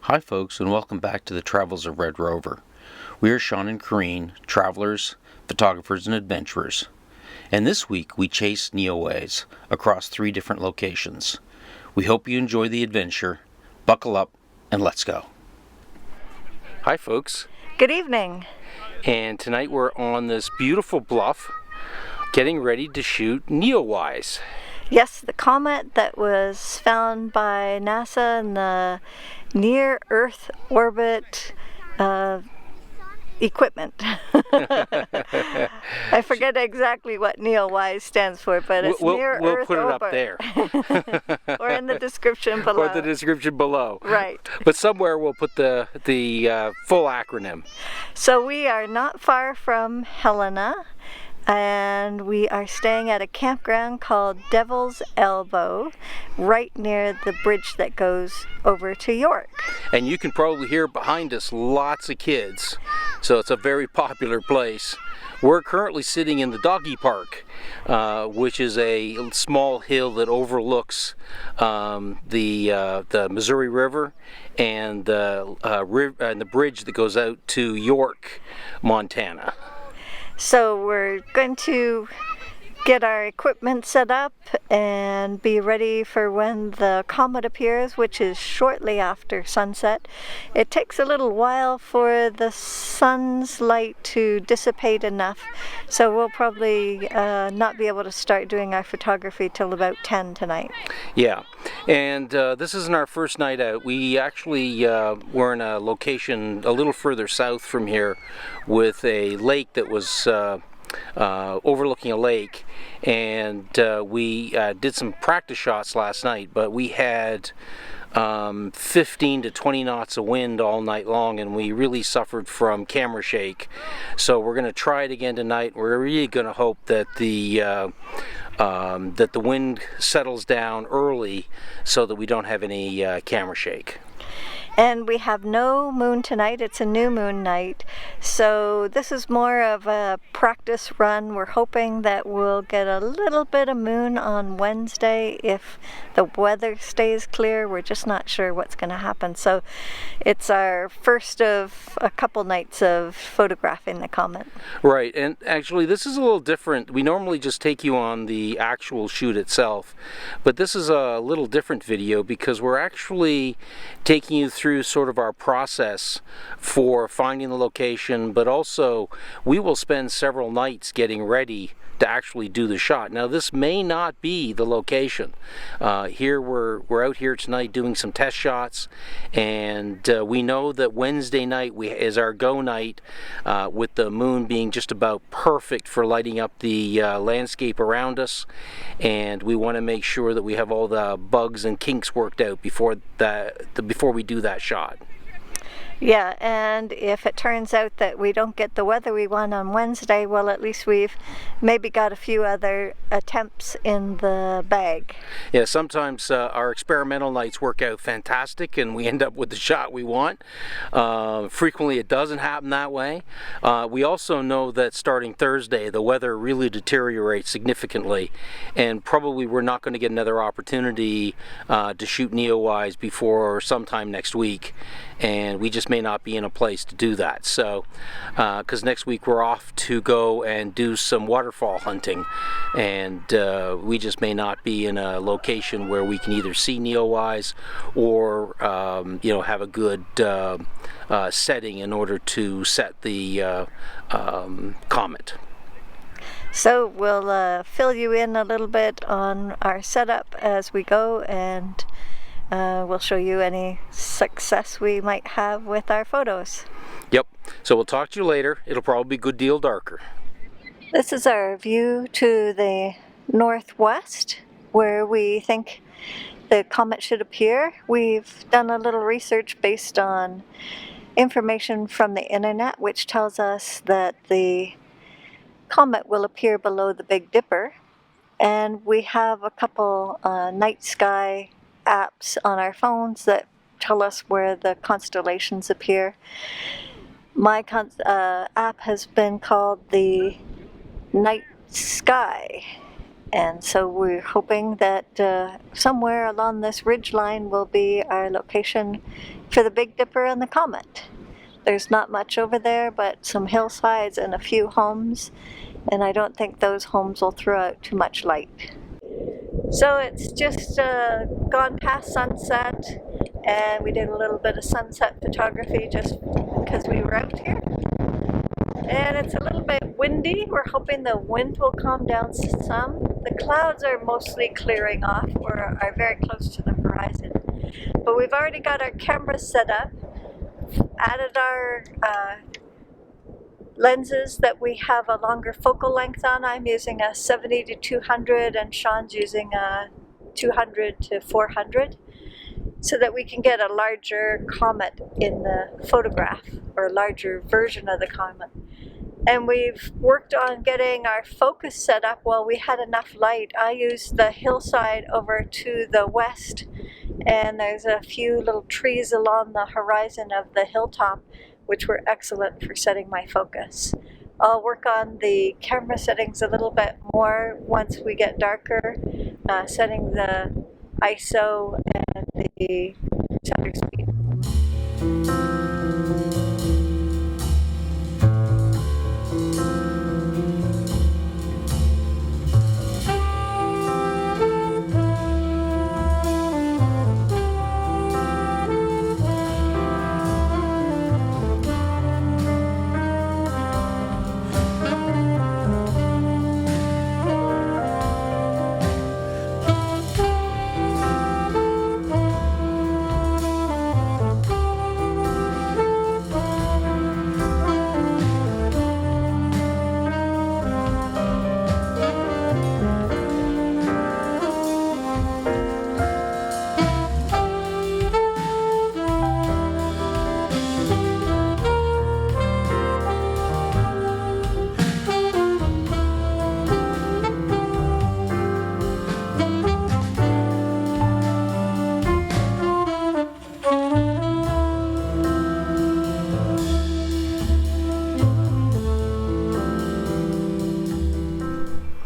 Hi folks, and welcome back to the Travels of Red Rover. We are Sean and Corrine, travelers, photographers, and adventurers. And this week we chased NEOWISE across 3 different locations. We hope you enjoy the adventure. Buckle up and let's go. Hi folks. Good evening. And tonight we're on this beautiful bluff getting ready to shoot NEOWISE. Yes, the comet that was found by NASA in the near Earth orbit equipment. I forget exactly what NEOWISE stands for, but it's near Earth put it orbit. up there. Or in the description below. Or the description below. Right. But somewhere we'll put the full acronym. So we are not far from Helena, and we are staying at a campground called Devil's Elbow, right near the bridge that goes over to York. And you can probably hear behind us lots of kids, so it's a very popular place. We're currently sitting in the doggy park, which is a small hill that overlooks the Missouri River and the bridge that goes out to York, Montana. So we're going to get our equipment set up and be ready for when the comet appears, which is shortly after sunset. It takes a little while for the sun's light to dissipate enough, so we'll probably not be able to start doing our photography till about 10 tonight. Yeah, and this isn't our first night out. We actually were in a location a little further south from here with a lake that was overlooking a lake, and we did some practice shots last night, but we had 15 to 20 knots of wind all night long, and we really suffered from camera shake. So we're going to try it again tonight. We're really going to hope that the wind settles down early so that we don't have any camera shake. And we have no moon tonight. It's a new moon night. So this is more of a practice run. We're hoping that we'll get a little bit of moon on Wednesday if the weather stays clear. We're just not sure what's going to happen. So it's our first of a couple nights of photographing the comet. Right, and actually this is a little different. We normally just take you on the actual shoot itself, but this is a little different video because we're actually taking you through sort of our process for finding the location, but also we will spend several nights getting ready to actually do the shot. Now this may not be the location. Here we're out here tonight doing some test shots, and we know that Wednesday night is our go night, with the moon being just about perfect for lighting up the landscape around us, and we want to make sure that we have all the bugs and kinks worked out before we do that shot. Yeah, and if it turns out that we don't get the weather we want on Wednesday, well, at least we've maybe got a few other attempts in the bag. Yeah, sometimes our experimental nights work out fantastic and we end up with the shot we want. Frequently it doesn't happen that way. We also know that starting Thursday the weather really deteriorates significantly, and probably we're not going to get another opportunity to shoot NEOWISE before sometime next week, and we just may not be in a place to do that. So because next week we're off to go and do some waterfall hunting, and we just may not be in a location where we can either see NEOWISE or have a good setting in order to set the comet. So we'll fill you in a little bit on our setup as we go, and we'll show you any success we might have with our photos. Yep, so we'll talk to you later. It'll probably be a good deal darker. This is our view to the northwest, where we think the comet should appear. We've done a little research based on information from the internet, which tells us that the comet will appear below the Big Dipper, and we have a couple night sky apps on our phones that tell us where the constellations appear. My app has been called the Night Sky, And so we're hoping that somewhere along this ridge line will be our location for the Big Dipper and the comet. There's not much over there, but some hillsides and a few homes, and I don't think those homes will throw out too much light. So it's just gone past sunset, and we did a little bit of sunset photography just because we were out here. And it's a little bit windy. We're hoping the wind will calm down some. The clouds are mostly clearing off or are very close to the horizon. But we've already got our cameras set up, added our lenses that we have a longer focal length on. I'm using a 70 to 200 and Sean's using a 200 to 400 so that we can get a larger comet in the photograph, or a larger version of the comet. And we've worked on getting our focus set up while we had enough light. I used the hillside over to the west, and there's a few little trees along the horizon of the hilltop which were excellent for setting my focus. I'll work on the camera settings a little bit more once we get darker, setting the ISO and the shutter speed.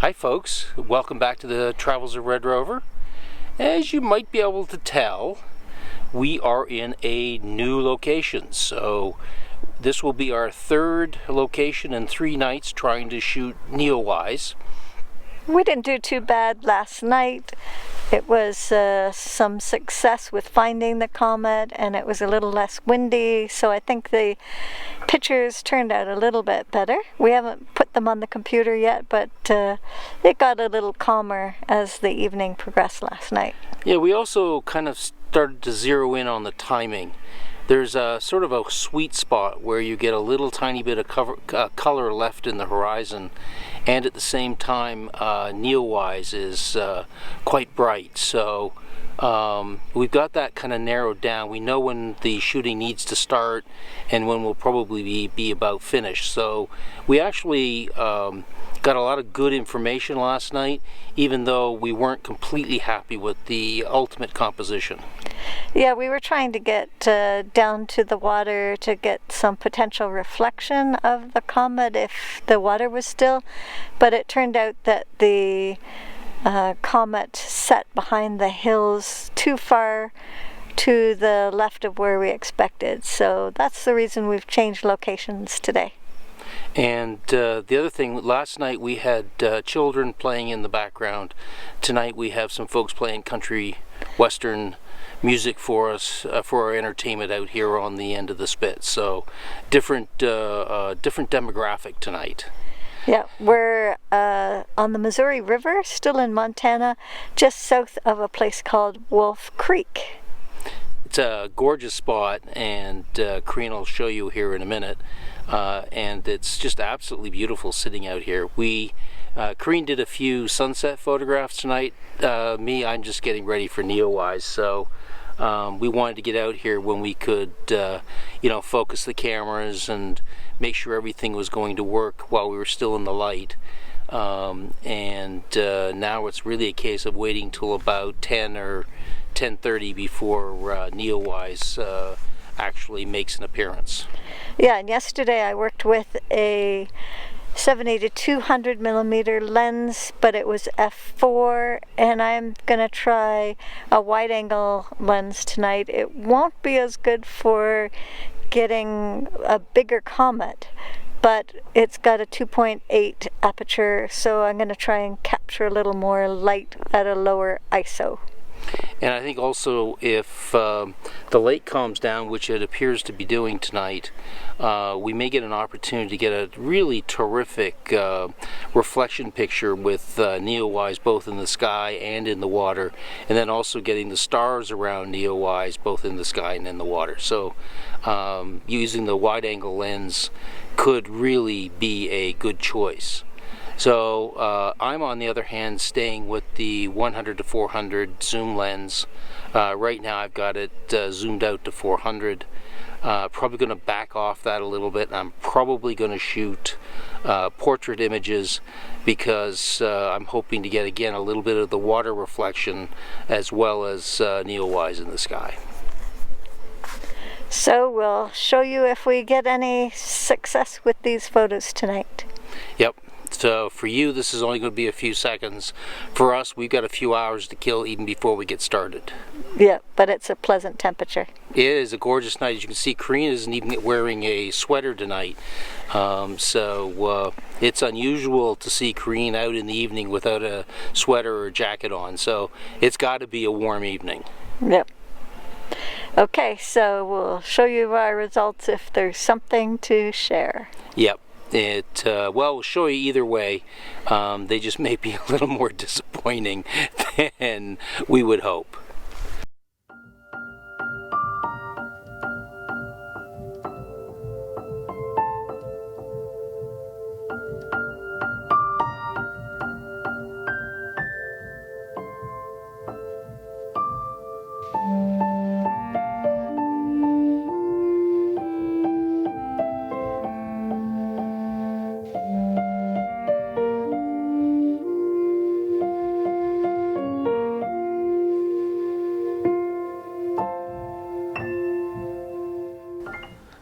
Hi folks, welcome back to the Travels of Red Rover. As you might be able to tell, we are in a new location. So this will be our third location in 3 nights trying to shoot NEOWISE. We didn't do too bad last night. It was some success with finding the comet, and it was a little less windy, so I think the pictures turned out a little bit better. We haven't put them on the computer yet, but it got a little calmer as the evening progressed last night. Yeah, we also kind of started to zero in on the timing. There's a sort of a sweet spot where you get a little tiny bit of color left in the horizon, and at the same time NEOWISE is quite bright. So we've got that kind of narrowed down. We know when the shooting needs to start and when we'll probably be about finished. So we actually got a lot of good information last night, even though we weren't completely happy with the ultimate composition. Yeah, we were trying to get down to the water to get some potential reflection of the comet if the water was still, but it turned out that the comet set behind the hills too far to the left of where we expected. So that's the reason we've changed locations today. And the other thing, last night we had children playing in the background. Tonight we have some folks playing country western music for us for our entertainment out here on the end of the spit. So different demographic tonight. Yeah, we're on the Missouri River, still in Montana, just south of a place called Wolf Creek. It's a gorgeous spot, and Karine will show you here in a minute. And it's just absolutely beautiful sitting out here. Karine did a few sunset photographs tonight. I'm just getting ready for NEOWISE. So we wanted to get out here when we could, focus the cameras and make sure everything was going to work while we were still in the light. And now it's really a case of waiting till about 10 or 10:30 before NEOWISE actually makes an appearance. Yeah, and yesterday I worked with a 70 to 200 millimeter lens, but it was f4, and I'm gonna try a wide angle lens tonight. It won't be as good for getting a bigger comet, but it's got a 2.8 aperture, so I'm going to try and capture a little more light at a lower ISO. And I think also if the lake calms down, which it appears to be doing tonight, we may get an opportunity to get a really terrific reflection picture with NEOWISE both in the sky and in the water, and then also getting the stars around NEOWISE both in the sky and in the water. So using the wide angle lens could really be a good choice. So I'm, on the other hand, staying with the 100 to 400 zoom lens. Right now I've got it zoomed out to 400. Probably going to back off that a little bit. I'm probably going to shoot portrait images because I'm hoping to get, again, a little bit of the water reflection as well as NEOWISE in the sky. So we'll show you if we get any success with these photos tonight. Yep. So for you, this is only going to be a few seconds. For us, we've got a few hours to kill even before we get started. Yeah, but it's a pleasant temperature. It is a gorgeous night. As you can see, Karina isn't even wearing a sweater tonight. So it's unusual to see Karina out in the evening without a sweater or a jacket on. So it's got to be a warm evening. Yep. Okay, so we'll show you our results if there's something to share. Yep. Well, we'll show you either way. They just may be a little more disappointing than we would hope.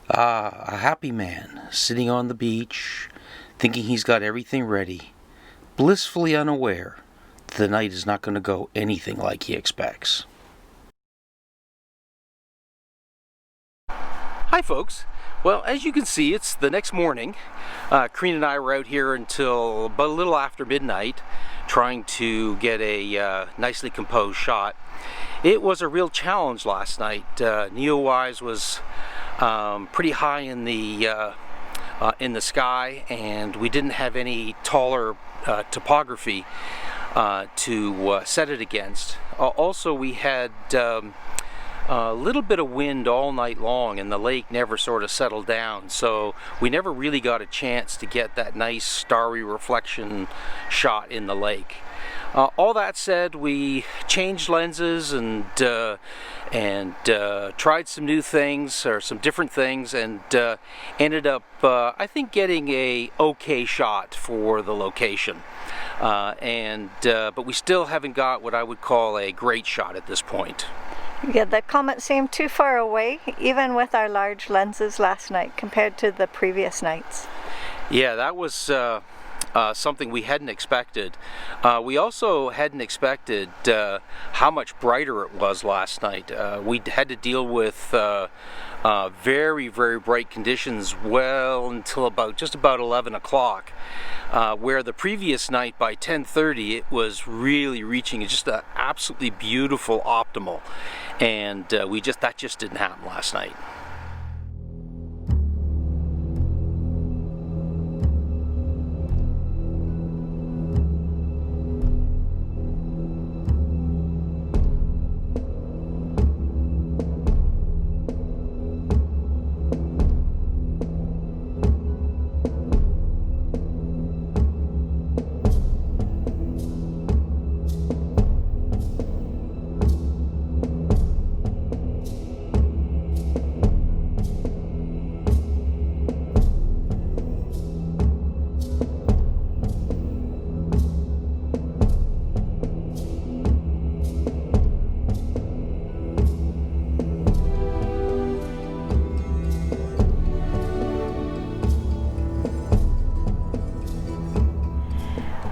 A happy man sitting on the beach, thinking he's got everything ready, blissfully unaware that the night is not going to go anything like he expects. Hi folks. Well, as you can see, it's the next morning. Karina and I were out here until about a little after midnight trying to get a nicely composed shot. It was a real challenge last night. NEOWISE was pretty high in the sky, and we didn't have any taller topography to set it against. Also, we had a little bit of wind all night long, and the lake never sort of settled down, so we never really got a chance to get that nice starry reflection shot in the lake. All that said, we changed lenses and tried some new things, or some different things, and ended up, I think, getting a okay shot for the location. But we still haven't got what I would call a great shot at this point. Yeah, the comet seemed too far away, even with our large lenses last night, compared to the previous nights. Yeah, that was something we hadn't expected. We also hadn't expected how much brighter it was last night. We had to deal with very, very bright conditions well until just about 11 o'clock. Where the previous night by 10:30 it was really reaching just an absolutely beautiful optimal, and that just didn't happen last night.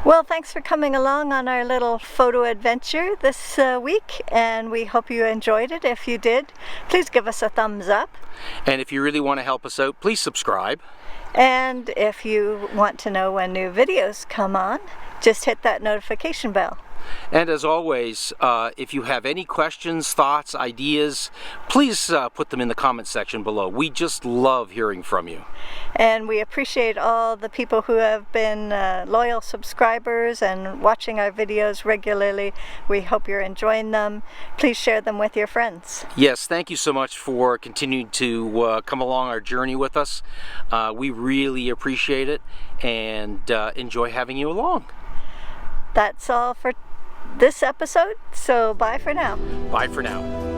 Well, thanks for coming along on our little photo adventure this week, and we hope you enjoyed it. If you did, please give us a thumbs up. And if you really want to help us out, please subscribe. And if you want to know when new videos come on, just hit that notification bell. And as always, if you have any questions, thoughts, ideas, please put them in the comment section below. We just love hearing from you. And we appreciate all the people who have been loyal subscribers and watching our videos regularly. We hope you're enjoying them. Please share them with your friends. Yes, thank you so much for continuing to come along our journey with us. We really appreciate it and enjoy having you along. That's all for this episode, so bye for now. Bye for now.